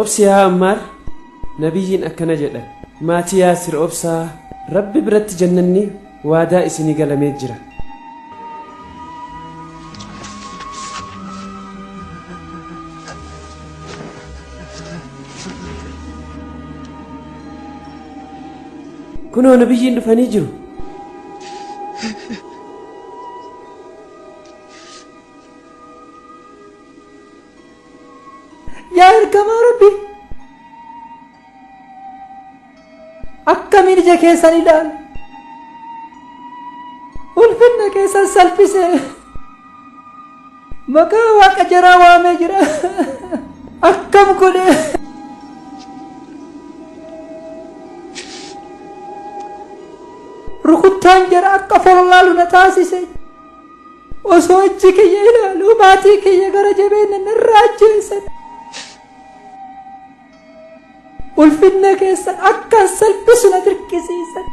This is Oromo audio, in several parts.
obsi yaa Ammaar nabiyyiin akkana jedha maatii Yaasir obsaa Rabbi biratti jannanni waadaa isinii galamee jira. kunoo nabiyyiin dhufanii jiru. yaa ergamaa Rabbi akkamiin ija keessan ilaalu ulfinna keessan salphise maqaa waaqa jaraa waamee jira akkam godhe rukuttaan jara akka follaalu na taasise osoo iji kiyya ilaalu maatii kiyya gara jabeenya narraa ajjeesan ulfinna keessan akka salphisu na dirqisiisan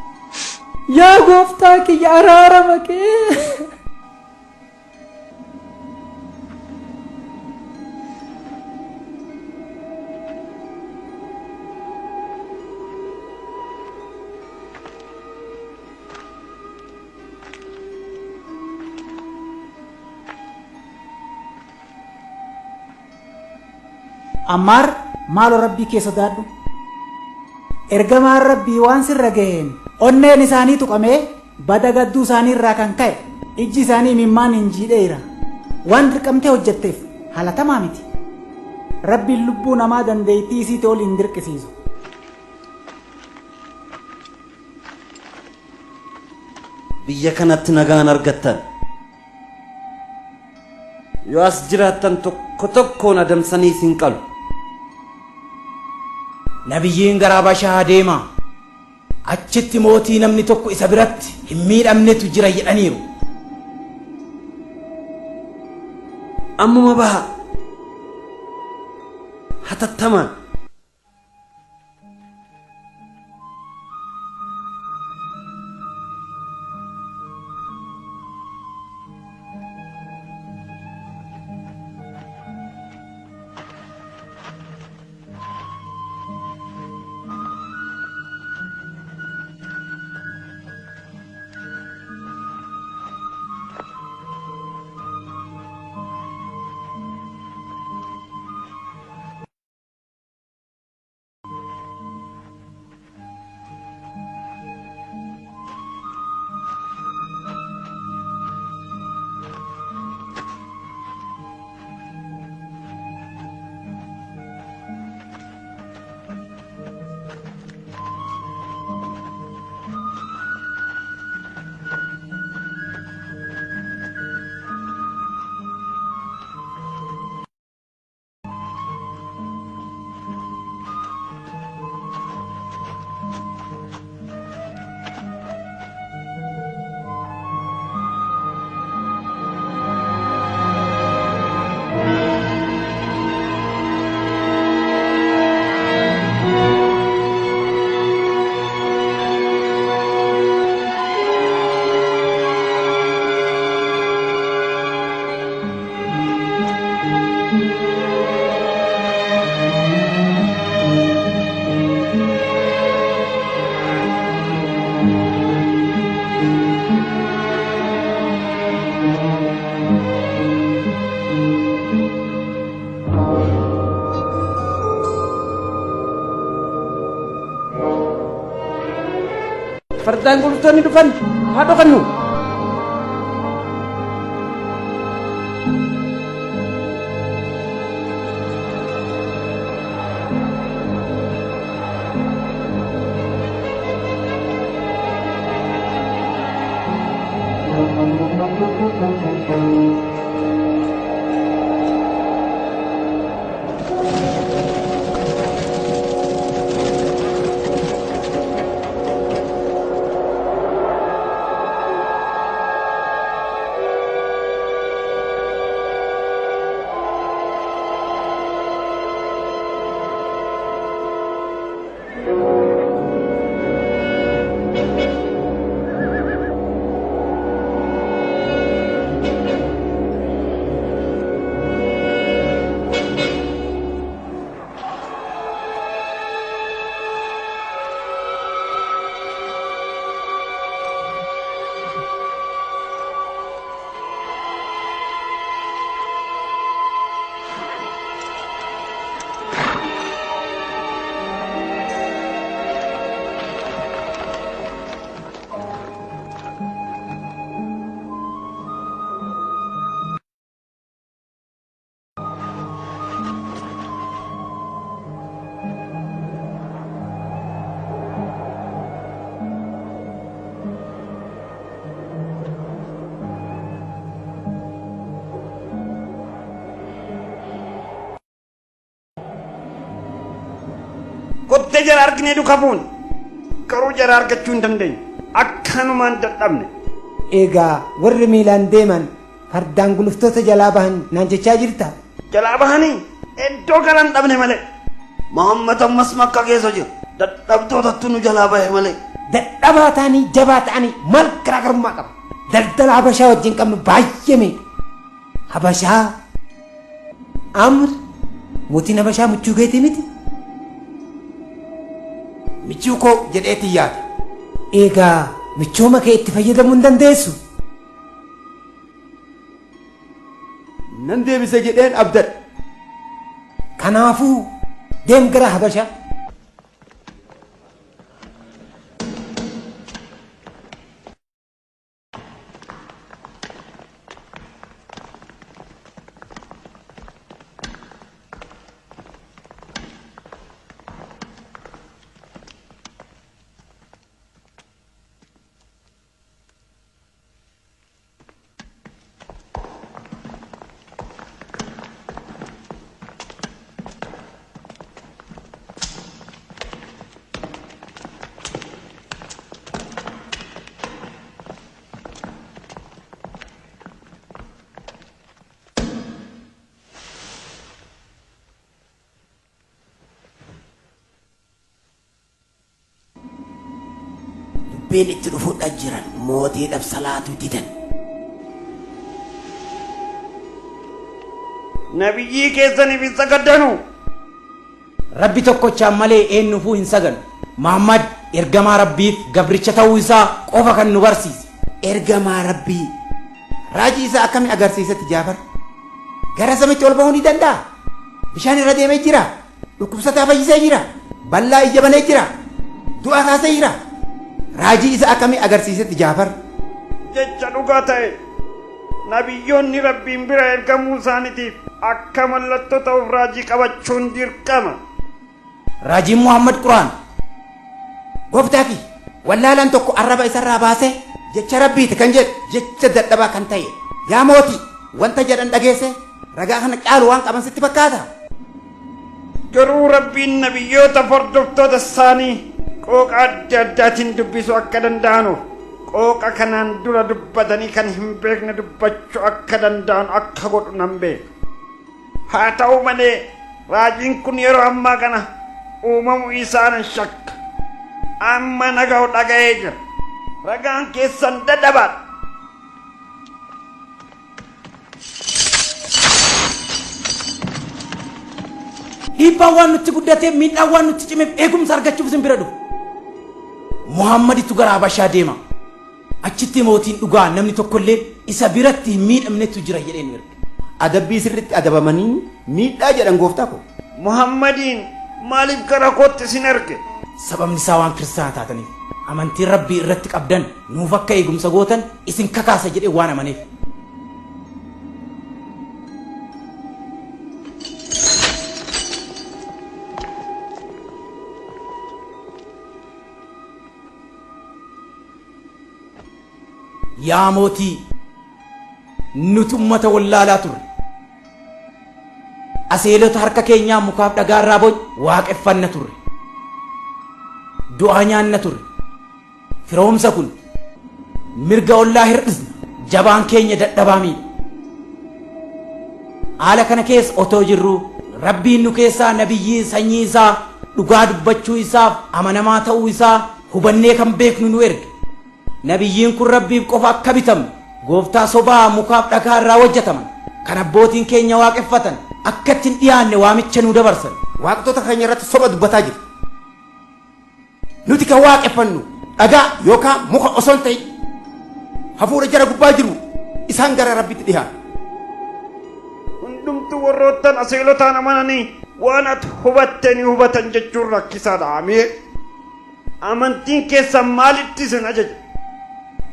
yaa gooftaa kiyya araarama kee Ammaar maalo rabbii kee sodaadhu ergamaan rabbii waan sirra ga'een onneen isaanii tuqamee bada gadduu isaanii irraa kan ka'e ijji isaanii imimmaan hin jiidheera waan dirqamtee hojjetteef halatamaa miti rabbiin lubbuu namaa dandeettii isiitti ol hin dirqisiisu. biyya kanatti nagaan argattan yoo as jiraattan tokko tokkoon adamsanii isin qalu. nabiyyiin gara Habashaa deema achitti mootii namni tokko isa biratti hin miidhamnetu jira jedhaniiru. ammuma baha hatattamaan. fardaan gurgurtoonni dhufan haa dhaqannu. duutee jara arginee dukabuun garuu jara argachuu hin dandeenye akkanumaan dadhabne. Egaa warri miilaan deeman fardaan guluftoota jalaa bahan naan jechaa jirta. Jalaa bahanii iddoo galan dhabne malee. Muhammad ammas makka keessa jiru dadhabtootatti nu jalaa bahe malee. Dadhabaa ta'anii jabaa ta'anii maal garaagarummaa qaba. Daldala Habashaa wajjin qabnu baay'ee miidha. Habashaa Amr mootiin Habashaa michuu keetii miti. Michuu koo jedheetii yaada. Egaa michooma kee itti fayyadamuu hin dandeessu. Nan deebise jedheen abdadha. Kanaafuu deem gara Habashaa. Dubbiin itti dhufuudhaan jiran mootiidhaaf salaatu didan. Nabiyyii keessaniif hin sagadanu. Rabbi tokkochaan malee eenyuufuu hin saganu. Muhammad ergamaa Rabbiif gabricha ta'uu isaa qofa kan nu barsiise. Ergamaa Rabbii raajii isaa akkamiin agarsiisetti Jaafar? Gara samiitti ol bahuu ni danda'a. Bishaan irra deemee jira. Dhukkubsataa fayyisee jira. Bal'aa ija banee jira. Du'a kaasee jira. Raajii isa akkamii agarsiisetti Jaafar? Jecha dhugaa ta'e nabiyyoonni Rabbiin bira ergamuu isaaniitiif akka mallattoo ta'uuf raajii qabachuun dirqama. Raajiin Muhammad Quraan. Gooftaaki wallaalaan tokko arraba isarraa baasee jecha Rabbiiti kan jedhu jecha dadhabaa kan ta'e. Yaa mootii wanta jedhan dhageesse ragaa kana caalu waan qaban sitti fakkaata. Garuu Rabbiin nabiyyoota hordoftoota isaanii qooqa adda addaatiin dubbisuu akka danda'anuuf qooqa kanaan dura dubbatanii kan hin beekne dubbachuu akka danda'an akka godhu nan beeka. Haa ta'u malee raajiin kun yeroo ammaa kana uumamuu isaanan shakka. Amma naga'u dhaga'ee jira. Ragaan keessan dadhabaadha. Dhiibbaan waan nutti guddatee miidhaan waan nutti cimeef eegumsa argachuuf sin bira dhufu. Muhammaditu gara Habashaa deema. Achitti mootiin dhugaa namni tokkollee isa biratti hin miidhamnetu jira jedheen erga. Adabbii sirriitti adabamanii miidhaa jedhan gooftaa ko. Muhammadiin maaliif gara kootti isin erge? Sababni isaa waan kiristaana taataniif amantiin Rabbii irratti qabdan nuuf akka eegumsa gootan isin kakaasa jedhee waan amaneef. Yaa mootii nuti ummata wallaalaa turre. Aseelota harka keenyaa mukaaf dhagaarraa boc waaqeffanna turre. Du'aa nyaanna turre. Firoomsa kun mirga ollaa hirdhisna jabaan keenya dadhabaa miidha. Haala kana keessa otoo jirru Rabbiin nu keessaa nabiyyii sanyii isaa dhugaa dubbachuu isaaf amanamaa ta'uu isaa hubannee kan beeknu nu erge. Nabiyyiin kun Rabbiif qofa akka bitamu gooftaa sobaa mukaaf dhagaa irraa hojjetaman kan abbootiin keenya waaqeffatan akka ittiin dhiyaanne waamicha nu dabarsan. Waaqtota keenya irratti soba dubbataa jiru. Nuti kan waaqeffannu dhagaa yookaan muka osoo hin ta'in hafuura jara gubbaa jiru isaan gara Rabbitti dhiyaatu. Hundumtuu warroottan aseelotaan amananii waan ati hubatte ni hubatan jechuun rakkisaadha. Amee amantiin keessan maalitti isin ajaja?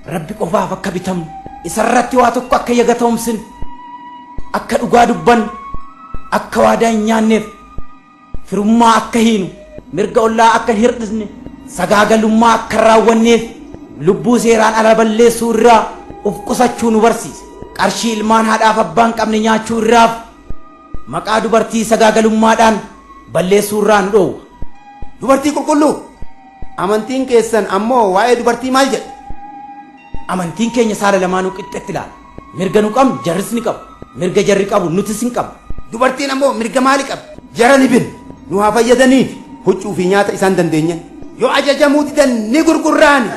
Rabbi qofaaf akka bitamnu isarratti waa tokko akka yagatoomsin akka dhugaa dubban akka waadaa hin nyaanneef firummaa akka hiinu mirga ollaa akka hin hirdhisne sagaagalummaa akka raawwanneef lubbuu seeraan ala balleessuu irraa uf qusachuu nu barsiise. Qarshii ilmaan haadhaaf abbaan qabne nyaachuu irraaf maqaa dubartii sagaagalummaadhaan balleessuu irraa nu dhoowwa. dubartii qulqulluu. Amantiin keessan ammoo waa'ee dubartii maal jedha? Amantiin keenya saala lamaanuu qixxeetti ilaala. Mirga nu qabnu jarris ni qabu. Mirga jarri qabu nutis hin qabnu. Dubartiin ammoo mirga maali qabdi? Jara ni bin nu haa fayyadaniif huccuu fi nyaata isaan dandeenyan. Yoo ajajamuu didan ni gurgurraani.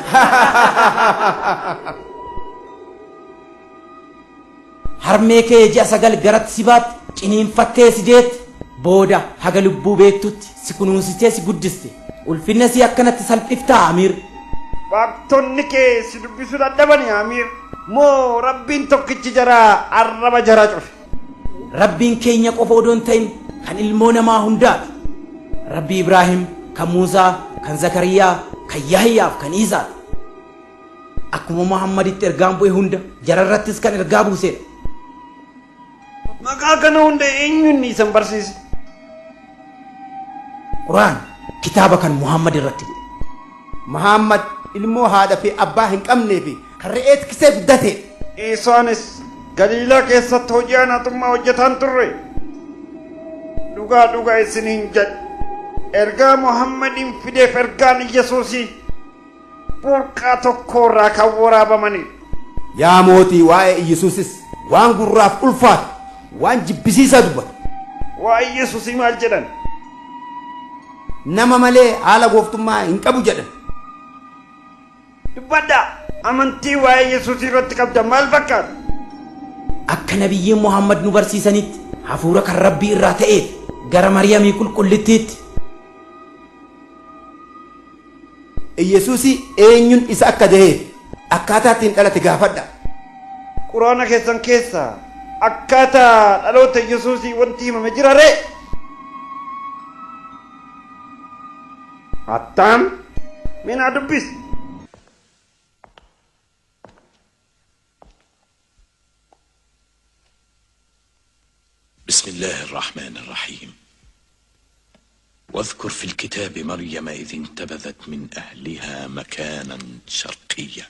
Harmee kee ji'a 9 garatti si baatti ciniinfattee si deetti booda haga lubbuu beektutti si kunuunsitee si guddiste ulfinna si akkanatti salphiftaa Amiir. Waaqtonni kee si dubbisuu dadhabani Amiir moo rabbiin tokkichi jaraa arraba jaraa cufe? Rabbiin keenya qofa odoon ta'in kan ilmoo namaa hundaati. Rabbi Ibraahim, kan Muusaa, kan Zakariyaa, kan Yahyaaf, kan Iisaati. Akkuma Muhammaditti ergaan bu'e hunda jararrattis kan ergaa buusedha. Maqaa kana hunda eenyuun isan barsiise? Quraan kitaaba kan Muhammad irratti bu'e. Muhammad ilmoo haadha fi abbaa hin qabnee fi kan re'ee tiksee guddatee. Isaanis Galiilaa keessatti hojii anaatummaa hojjetaan turre. Dhugaa isiniin jedhe. Ergaa Muhammadin fideef ergaan Yesuusii burqaa tokkorraa kan waraabamanii. Yaa mootii waa'ee Yesuusis waan gurraaf ulfaatu waan jibbisiisaa dubbata. Waa'ee Yesuusii maal jedhan? Nama malee haala gooftummaa hin qabu jedhan. Dubbadhaa amantii waa'ee Yesuusii irratti qabdan maal fakkaata? Akka nabiyyiin Muhammad nu barsiisanitti hafuura kan Rabbii irraa ta'eef gara Maryamii qulqullittiitti. Yesuusii eenyuun isa akka ta'eef akkaataa ittiin dhalate gaafadha. Quraana keessan keessaa akkaataa dhaloota Yesuusii wanti himame jira ree? Attam mina dubbis. بسم الله الرحمن الرحيم واذكر في الكتاب مريم إذ انتبذت من أهلها مكانا شرقيا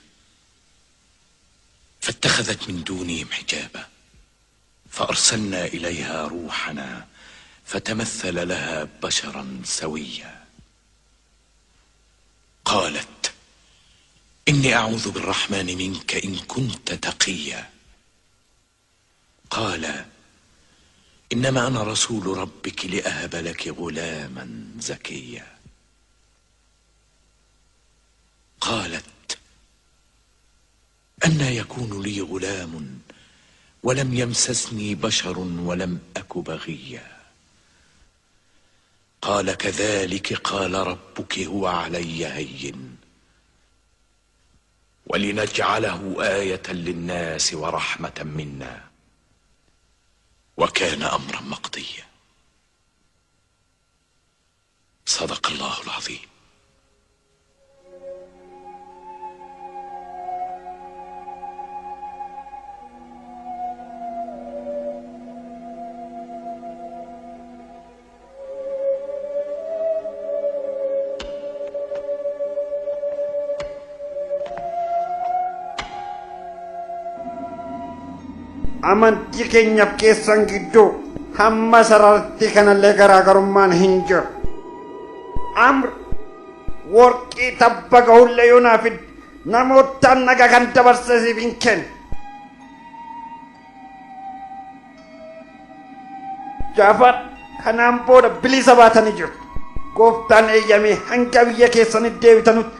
فاتخذت من دونهم حجابا فأرسلنا إليها روحنا فتمثل لها بشرا سويا قالت إني أعوذ بالرحمن منك إن كنت تقيا قال إنما أنا رسول ربك لأهب لك غلاما زكيا قالت أنى يكون لي غلام ولم يمسسني بشر ولم أك بغيا قال كذلك قال ربك هو علي هين ولنجعله آية للناس ورحمة منا وكان أمرا مقضيا صدق الله العظيم. Amantii keenyaaf keessan gidduu hamma sarartii kanallee garaagarummaan hin jiru. Amr warqii tabba gahullee yoo naaf namootaan naga kan dabarseesiif hin kennu. Jaafar kanaan booda bilisa baatanii jiru. Gooftaan eeyyamee hanga biyya keessanitti deebitanutti